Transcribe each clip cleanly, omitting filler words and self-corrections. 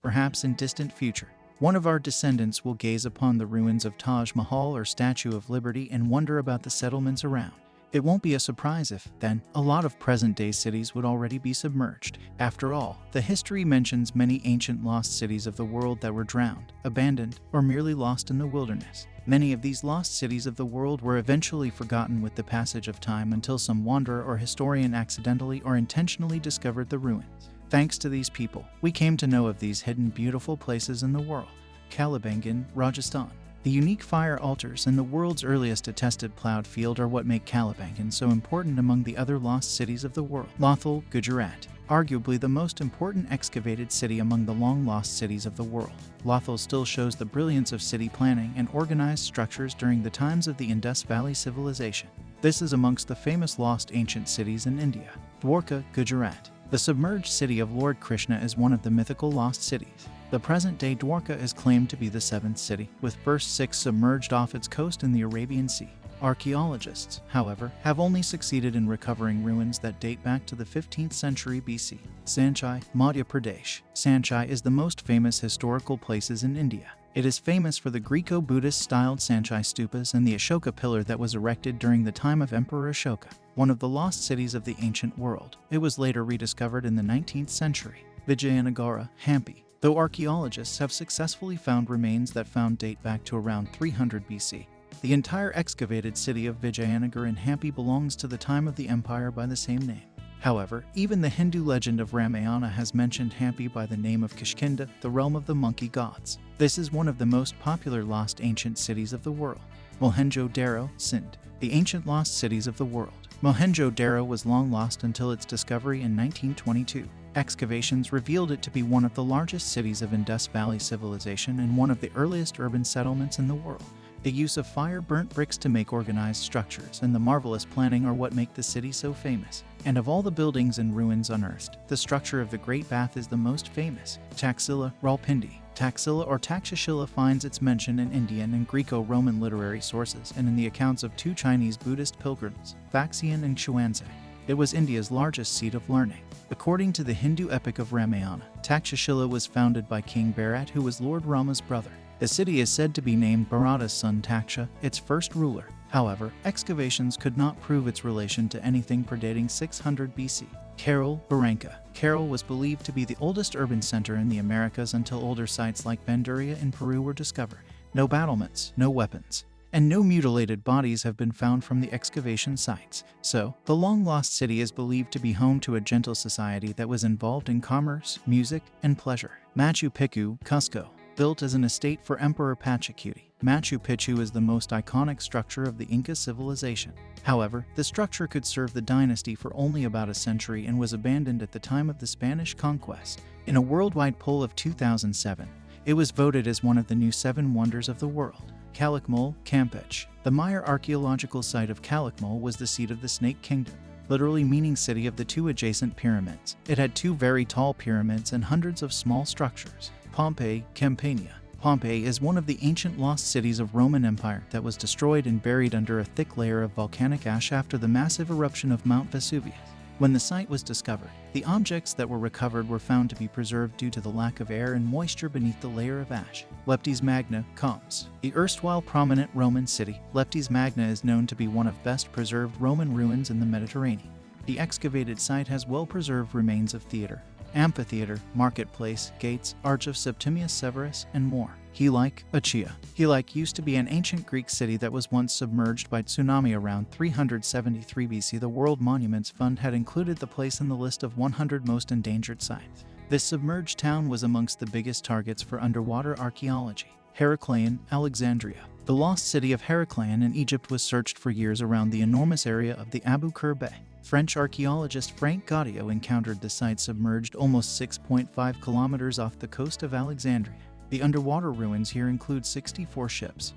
perhaps in distant future, one of our descendants will gaze upon the ruins of Taj Mahal or Statue of Liberty and wonder about the settlements around. It won't be a surprise if, then, a lot of present-day cities would already be submerged. After all, the history mentions many ancient lost cities of the world that were drowned, abandoned, or merely lost in the wilderness. Many of these lost cities of the world were eventually forgotten with the passage of time until some wanderer or historian accidentally or intentionally discovered the ruins. Thanks to these people, we came to know of these hidden beautiful places in the world. Kalibangan, Rajasthan. The unique fire altars and the world's earliest attested plowed field are what make Kalibangan so important among the other lost cities of the world. Lothal, Gujarat. Arguably the most important excavated city among the long-lost cities of the world. Lothal still shows the brilliance of city planning and organized structures during the times of the Indus Valley Civilization. This is amongst the famous lost ancient cities in India. Dwarka, Gujarat. The submerged city of Lord Krishna is one of the mythical lost cities. The present-day Dwarka is claimed to be the seventh city, with first six submerged off its coast in the Arabian Sea. Archaeologists, however, have only succeeded in recovering ruins that date back to the 15th century BC. Sanchai, Madhya Pradesh. Sanchai is the most famous historical places in India. It is famous for the Greco-Buddhist styled Sanchai stupas and the Ashoka pillar that was erected during the time of Emperor Ashoka, one of the lost cities of the ancient world. It was later rediscovered in the 19th century. Vijayanagara, Hampi. Though archaeologists have successfully found remains that date back to around 300 BC, the entire excavated city of Vijayanagara in Hampi belongs to the time of the empire by the same name. However, even the Hindu legend of Ramayana has mentioned Hampi by the name of Kishkinda, the realm of the monkey gods. This is one of the most popular lost ancient cities of the world. Mohenjo-Daro, Sindh. The ancient lost cities of the world. Mohenjo-Daro was long lost until its discovery in 1922. Excavations revealed it to be one of the largest cities of Indus Valley Civilization and one of the earliest urban settlements in the world. The use of fire-burnt bricks to make organized structures and the marvelous planning are what make the city so famous. And of all the buildings and ruins unearthed, the structure of the Great Bath is the most famous. Taxila, Rawalpindi. Taxila or Takshashila finds its mention in Indian and Greco-Roman literary sources and in the accounts of two Chinese Buddhist pilgrims, Faxian and Xuanzang. It was India's largest seat of learning. According to the Hindu epic of Ramayana, Takshashila was founded by King Bharat, who was Lord Rama's brother. The city is said to be named Bharata's son Taksha, its first ruler. However, excavations could not prove its relation to anything predating 600 BC. Kerala, Baranka. Kerala was believed to be the oldest urban center in the Americas until older sites like Banduria in Peru were discovered. No battlements, no weapons, and no mutilated bodies have been found from the excavation sites. So, the long-lost city is believed to be home to a gentle society that was involved in commerce, music, and pleasure. Machu Picchu, Cusco. Built as an estate for Emperor Pachacuti, Machu Picchu is the most iconic structure of the Inca civilization. However, the structure could serve the dynasty for only about a century and was abandoned at the time of the Spanish conquest. In a worldwide poll of 2007, it was voted as one of the new 7 wonders of the world. Calakmul, Campeche. The Maya archaeological site of Calakmul was the seat of the Snake Kingdom, literally meaning city of the 2 adjacent pyramids. It had 2 very tall pyramids and hundreds of small structures. Pompeii, Campania. Pompeii is one of the ancient lost cities of Roman Empire that was destroyed and buried under a thick layer of volcanic ash after the massive eruption of Mount Vesuvius. When the site was discovered, the objects that were recovered were found to be preserved due to the lack of air and moisture beneath the layer of ash. Leptis Magna, Coms. The erstwhile prominent Roman city, Leptis Magna is known to be one of best preserved Roman ruins in the Mediterranean. The excavated site has well-preserved remains of theater, amphitheater, marketplace, gates, Arch of Septimius Severus, and more. Helike, Achaea. Helike used to be an ancient Greek city that was once submerged by tsunami around 373 BC. The World Monuments Fund had included the place in the list of 100 most endangered sites. This submerged town was amongst the biggest targets for underwater archaeology. Heracleion, Alexandria. The lost city of Heracleion in Egypt was searched for years around the enormous area of the Abu Qir Bay. French archaeologist Frank Gaudio encountered the site submerged almost 6.5 kilometers off the coast of Alexandria. The underwater ruins here include 64 ships,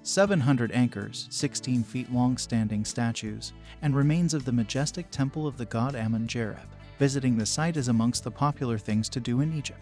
700 anchors, 16 feet long standing statues, and remains of the majestic temple of the god Amun-Jareb. Visiting the site is amongst the popular things to do in Egypt.